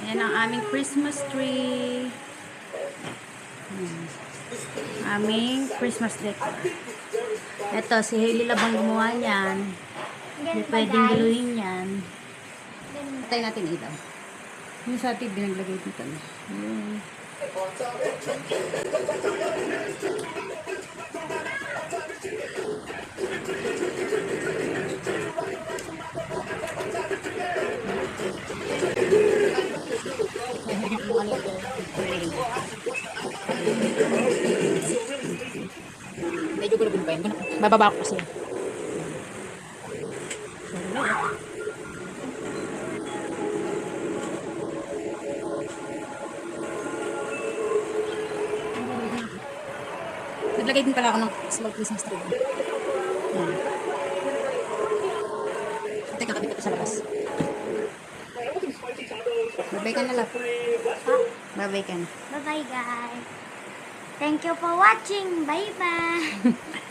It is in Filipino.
Yan ang aming Christmas tree. Aming Christmas decor. Ito, si Hailey Labang gumawa niyan. Hindi pwedeng guluhin yan. Patay natin ilaw. Yung sa atin, binaglagay dito. Yun. Medyo gulabin pa yun. Bababa ko kasi. Naglagay din pala ako ng small Christmas tree. Teka, kapit ito sa labas. Babay ka na lang. Babay ka na. Bye-bye, guys. Thank you for watching. Bye-bye.